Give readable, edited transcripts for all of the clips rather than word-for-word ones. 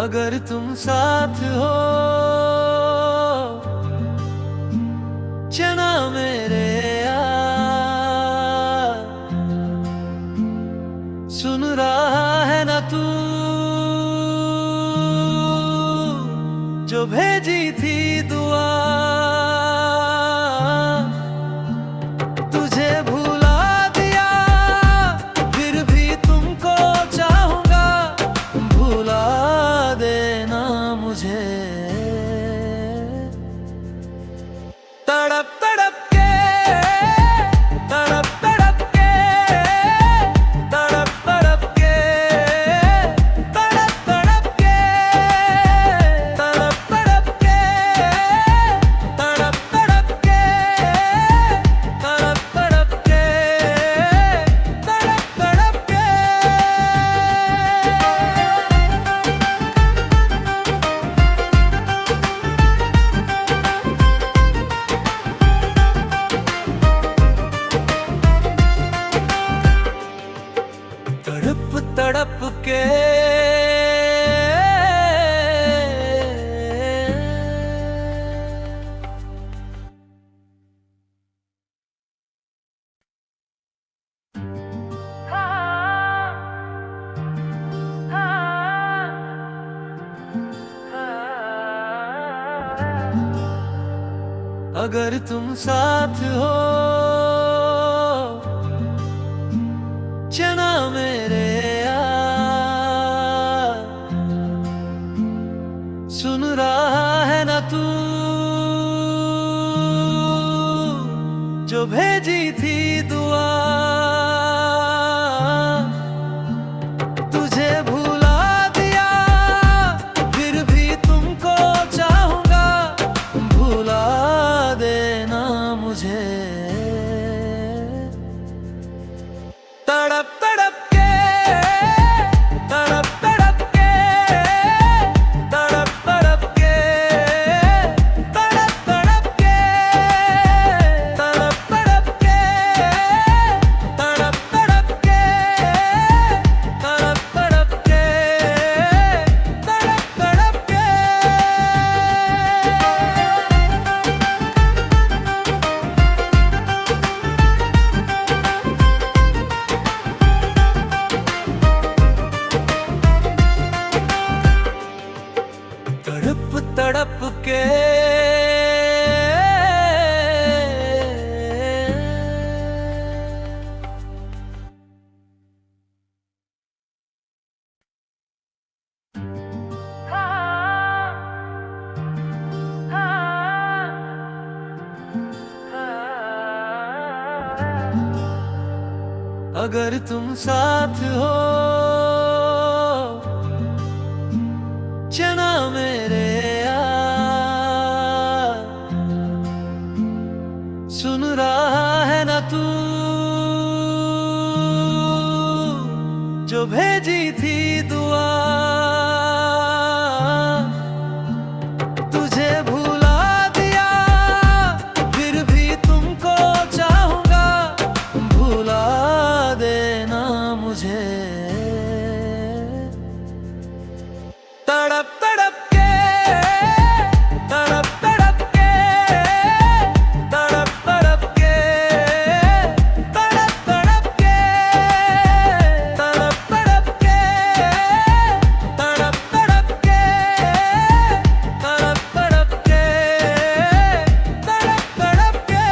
अगर तुम साथ हो चना मेरे यार, सुन रहा है ना तू जो भेजी थी दुआ, तुझे भुला दिया फिर भी तुमको चाहूंगा, भुला देना मुझे। तड़प तड़प के तड़प तड़प के तड़प तड़प के तड़प तड़प के तड़प तड़प के तड़प तड़प के तड़प तड़प के तड़प तड़प के। तड़प तड़प के अगर तुम साथ हो चना मेरे यार, सुन रहा है ना तू जो भेजी थी दुआ, तुझे भुला दिया फिर भी तुमको चाहूंगा, भुला देना मुझे। तड़प तड़प के तड़प तड़प के तड़प तड़प के तड़प तड़प के तड़प तड़प के तड़प तड़प के तड़प तड़प के तड़प तड़प के। तड़प तड़प के अगर तुम साथ हो चना मेरे यार, सुन रहा है ना तू जो भेजी थी दुआ, तुझे भुला दिया फिर भी तुमको चाहूंगा, भुला देना मुझे। तड़प तड़प के तड़प तड़प के तड़प तड़प के तड़प तड़प के तड़प तड़प के तड़प तड़प के तड़प तड़प के तड़प तड़प के। तड़प तड़प के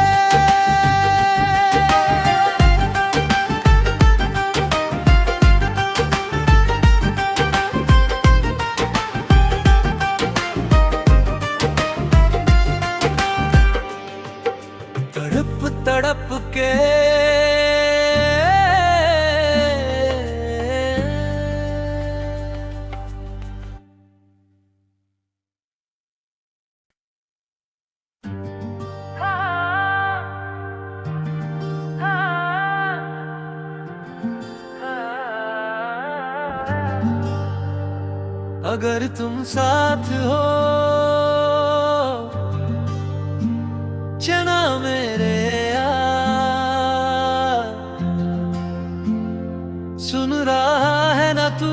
अगर तुम साथ हो चना मेरे यार, सुन रहा है ना तू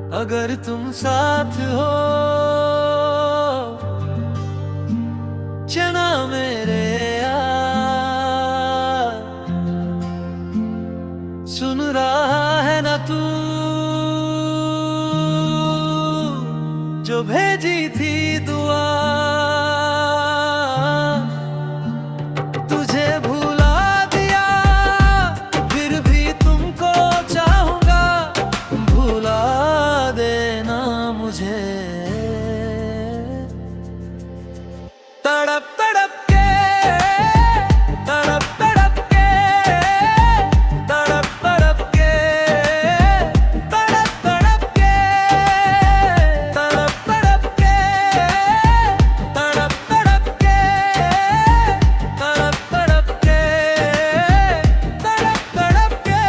अगर तुम साथ हो चना मेरे यार, सुन रहा है ना तू जो भेजी थी दुआ, तुझे भुला दिया फिर भी तुमको चाहूंगा, भुला देना मुझे। तड़प तड़प के तड़प तड़प के तड़प तड़प के तड़प तड़प के तड़प तड़प के तड़प तड़प के तड़प तड़प के तड़प तड़प के।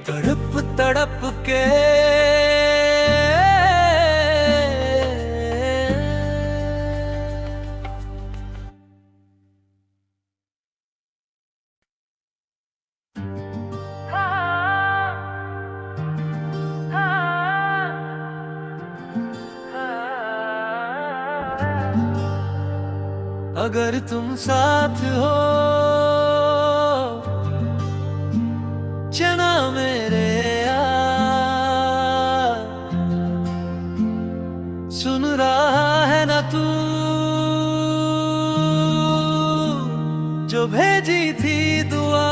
तड़प तड़प के अगर तुम साथ हो चना मेरे यार, सुन रहा है ना तू जो भेजी थी दुआ,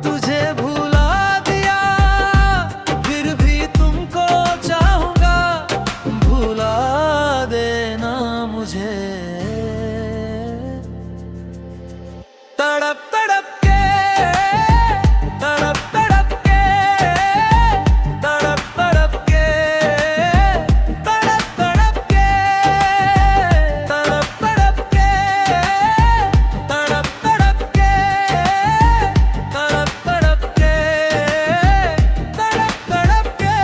तुझे भुला दिया फिर भी तुमको चाहूंगा, भुला देना मुझे। तड़प तड़प के तड़प तड़प के तड़प तड़प के तड़प तड़प के तड़प तड़प के तड़प तड़प के तड़प तड़प के तड़प तड़प के। तड़प तड़प के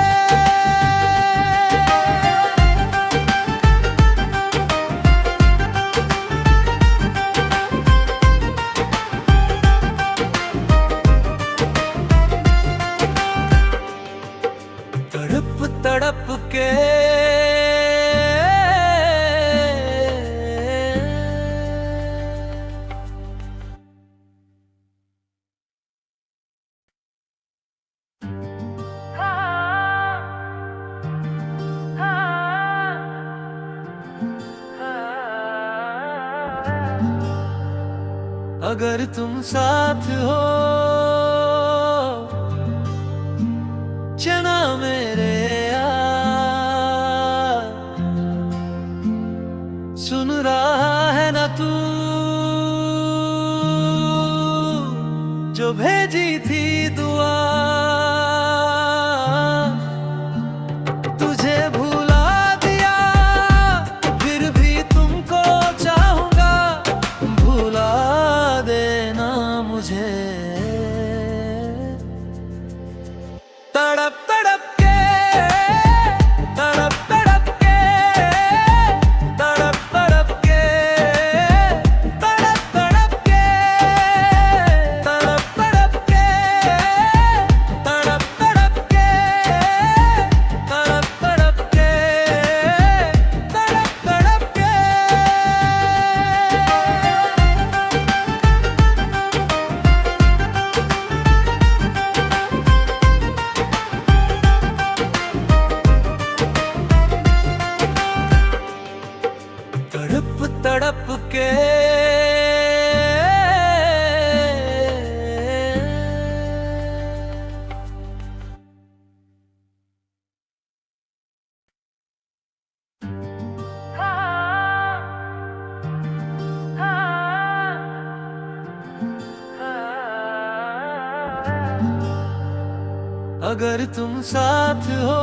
अगर तुम साथ हो चना मेरे यार, सुन रहा है ना तू जो भेजी थी दुआ, तुझे भुला दिया फिर भी तुमको चाहूंगा, भुला देना मुझे। तड़प तड़प के तड़प तड़प के तड़प तड़प के तड़प तड़प के तड़प तड़प के तड़प तड़प के तड़प तड़प के तड़प तड़प के। तड़प तड़प के अगर तुम साथ हो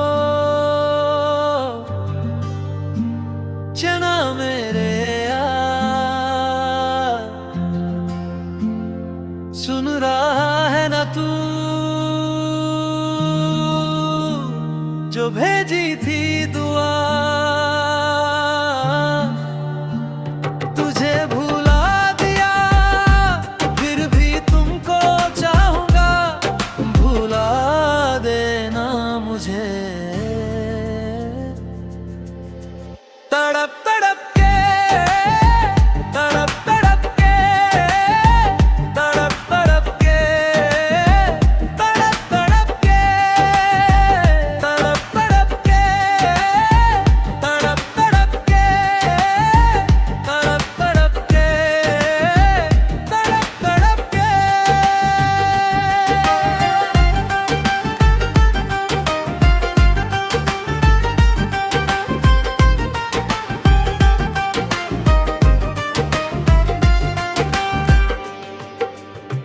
चना मेरे यार, सुन रहा है ना तू जो भेजी थी दुआ, तुझे भुला दिया फिर भी तुमको चाहूंगा, भुला देना मुझे। तड़प तड़प के, तड़प तड़प के, तड़प तड़प के, तड़प तड़प के, तड़प तड़प के, तड़प तड़प के, तड़प तड़प के, तड़प तड़प के।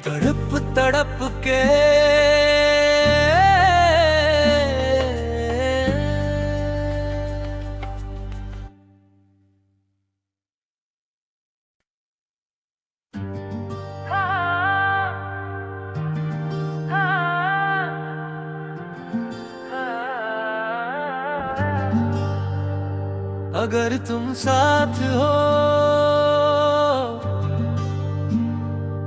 तड़प तड़प के, अगर तुम साथ हो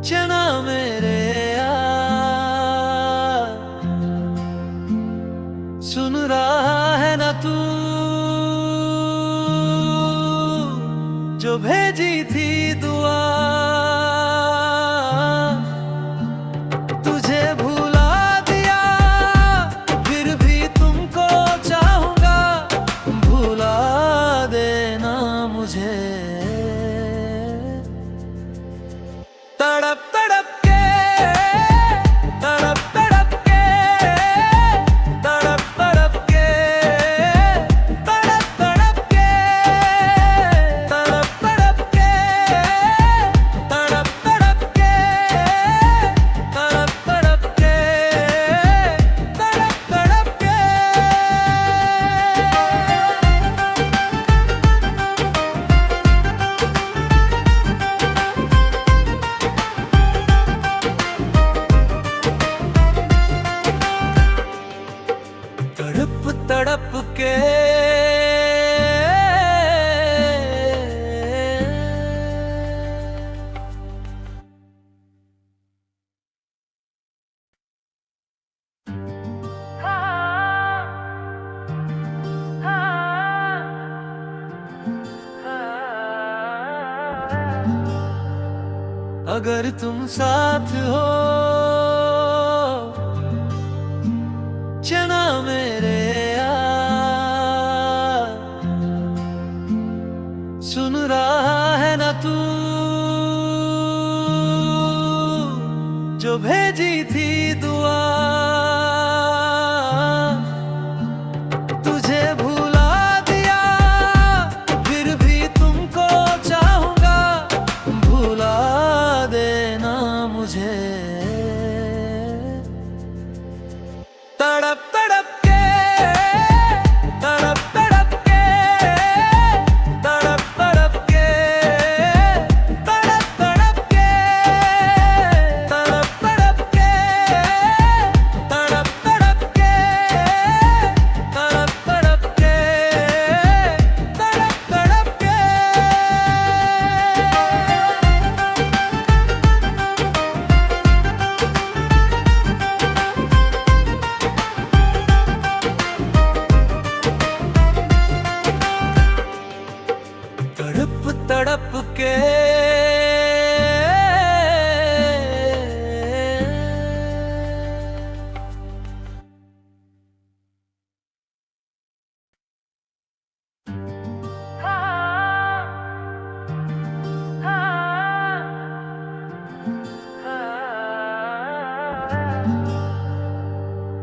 चना मेरे यार, सुन रहा है ना तू जो भेजी थी दुआ, तुझे भुला दिया फिर भी तुमको चाहूंगा, भुला देना मुझे। तड़प तड़प के, तड़प तड़प के, तड़प तड़प के, तड़प तड़प के, तड़प तड़प के, तड़प तड़प के, तड़प तड़प के, तड़प तड़प के। तड़प तड़प के, अगर तुम साथ हो चना मेरे यार, सुन रहा है ना तू जो भेजी थी दुआ, तुझे भुला दिया फिर भी तुमको चाहूंगा, भुला देना मुझे। तड़प तड़प के, तड़प तड़प के, तड़प तड़प के, तड़प तड़प के, तड़प तड़प के, तड़प तड़प के, तड़प तड़प के, तड़प तड़प के। तड़प तड़प के,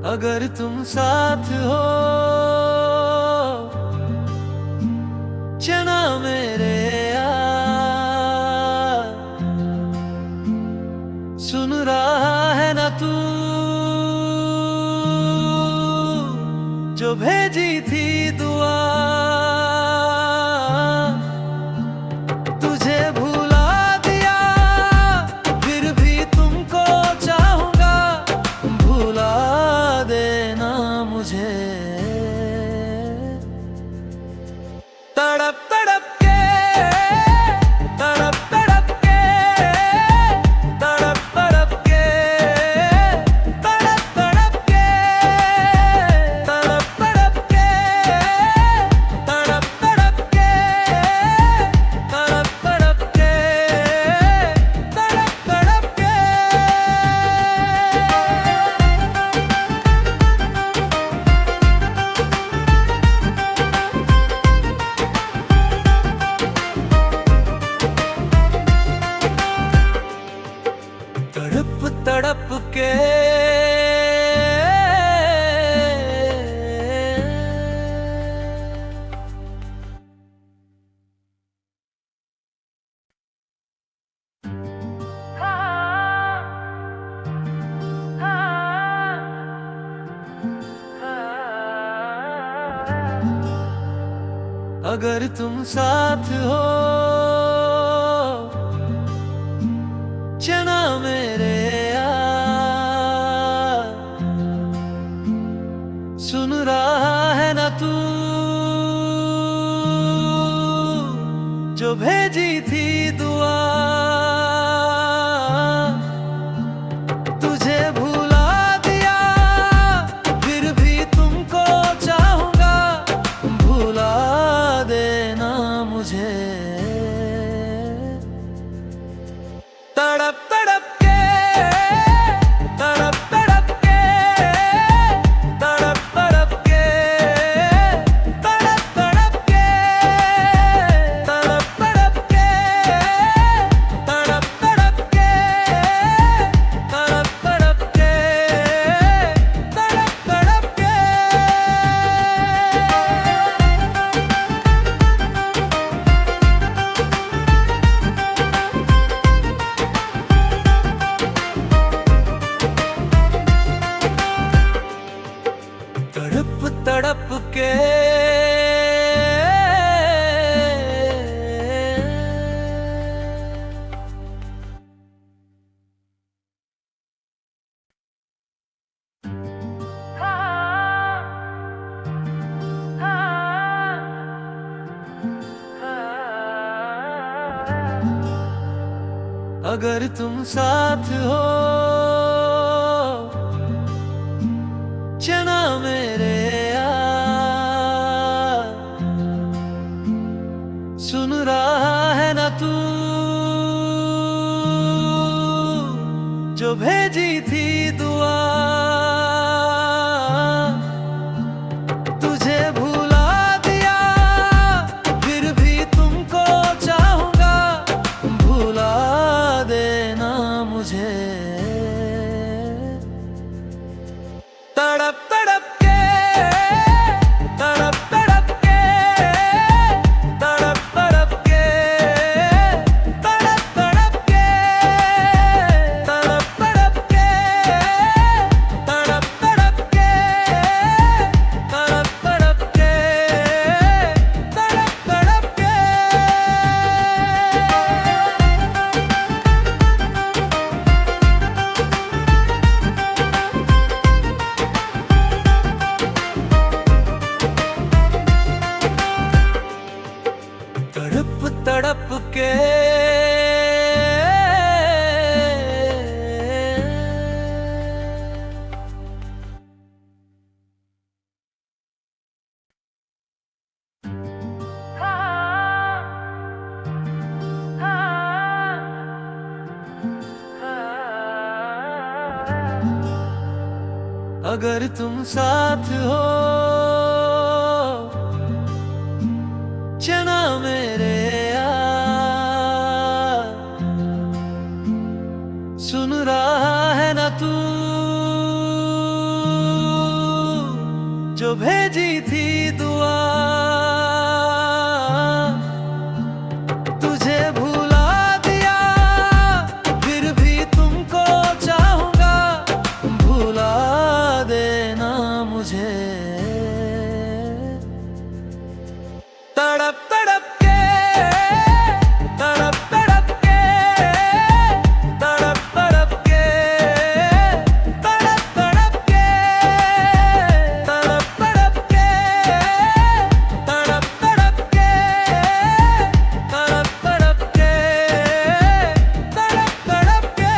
अगर तुम साथ हो चना मेरे यार, सुन रहा है ना तू जो भेजी थी दुआ, तुझे भुला दिया फिर भी तुमको चाहूंगा, भुला देना मुझे। अगर तुम साथ हो चना मेरे यार, सुन रहा है ना तू जो भेजी थी दुआ, तुझे भुला दिया फिर भी तुमको चाहूंगा, भुला देना मुझे। तड़प तड़प के तड़प तड़प के तड़प तड़प के तड़प तड़प के तड़प तड़प के तड़प तड़प के तड़प तड़प के तड़प तड़प के। तड़प तड़प के अगर तुम साथ हो चना मेरे यार, सुन रहा है ना तू जो भेजी थी दुआ, तुझे भुला दिया फिर भी तुमको चाहूंगा, भुला देना मुझे। तड़प तड़प के तड़प तड़प के तड़प तड़प के तड़प तड़प के तड़प तड़प के तड़प तड़प के तड़प तड़प के तड़प तड़प के। तड़प तड़प के अगर तुम साथ हो चना मेरे यार, सुन रहा है ना तू जो भेजी थी दुआ, तुझे भुला दिया फिर भी तुमको चाहूंगा, भुला देना मुझे। तड़प तड़प के तड़प तड़प के तड़प तड़प के तड़प तड़प के तड़प तड़प के तड़प तड़प के तड़प तड़प के तड़प तड़प के। तड़प तड़प के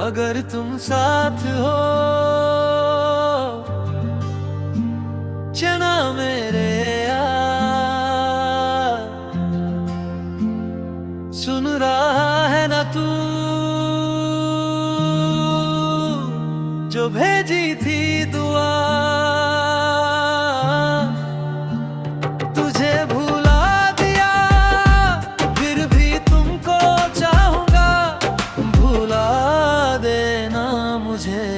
अगर तुम साथ हो चना मेरे यार, सुन रहा है ना तू जो भेजी थी दुआ, तुझे भुला दिया फिर भी तुमको चाहूंगा, भुला देना मुझे।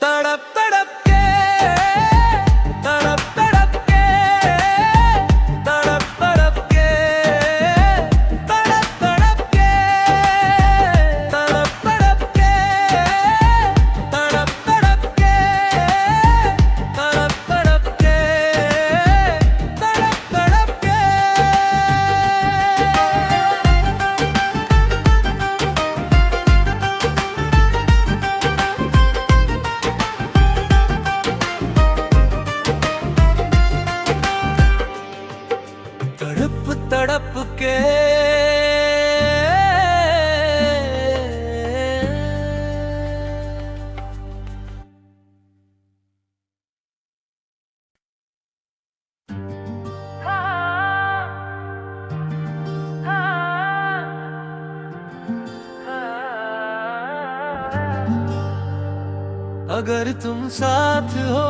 तड़प तड़प के, तड़प तड़प के, तड़प तड़प के, तड़प तड़प के, तड़प तड़प के, तड़प तड़प के, तड़प तड़प के, तड़प तड़प के। तड़प तड़प के, अगर तुम साथ हो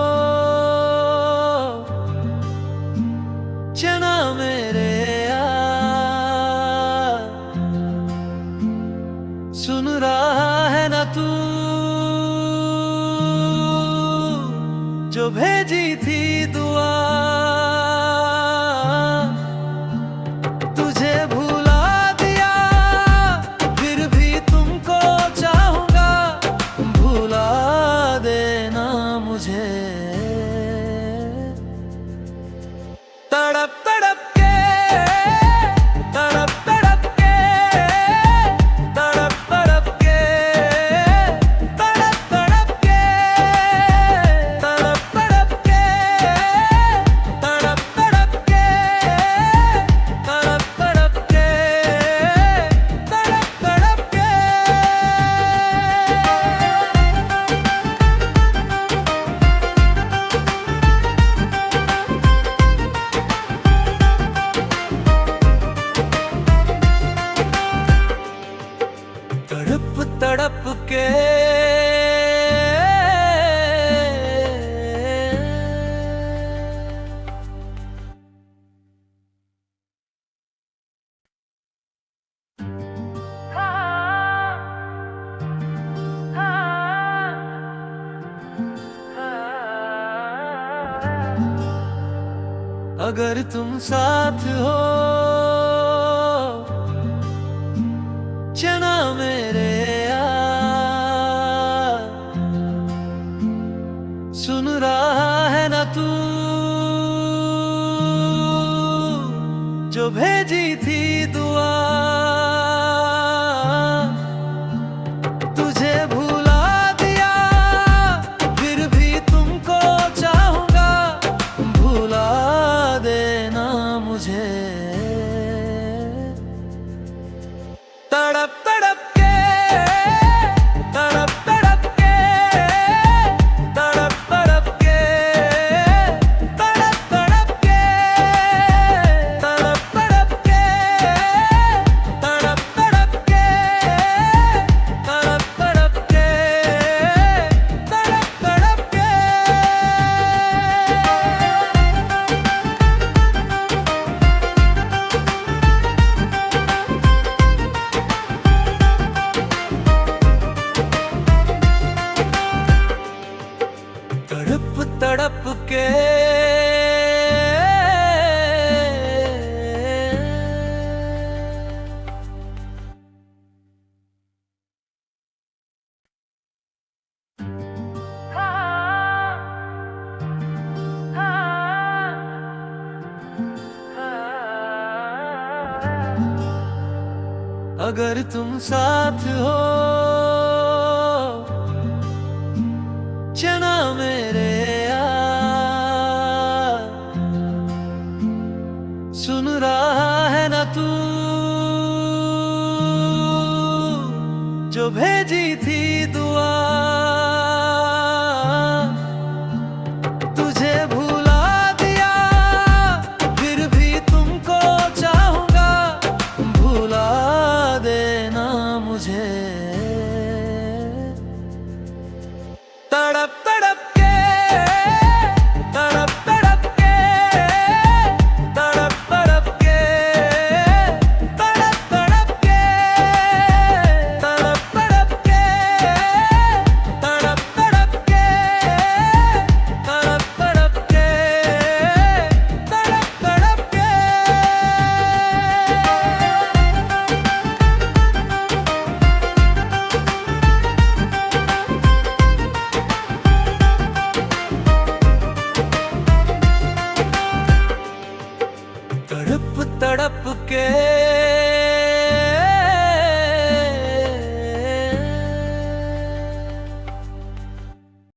चना मेरे यार, सुन रहा है ना तू जो भेजी थी दुआ, तुझे भुला दिया फिर भी तुमको चाहूंगा, भुला देना मुझे। तड़प तड़प के, तड़प तड़प के, तड़प तड़प के, तड़प तड़प के, तड़प तड़प के, तड़प तड़प के, तड़प तड़प के, तड़प तड़प के। तड़प तड़प के, अगर तुम साथ हो चना मेरे यार, सुन रहा है ना तू जो भेजी थी दुआ, तुझे भुला दिया फिर भी तुमको चाहूंगा, भुला देना मुझे। तड़प तड़प के, तड़प तड़प के, तड़प तड़प के, तड़प तड़प के, तड़प तड़प के, तड़प तड़प के, तड़प तड़प के, तड़प तड़प के। तड़प तड़प के, अगर तुम साथ हो चना मेरे यार, सुन रहा है ना तू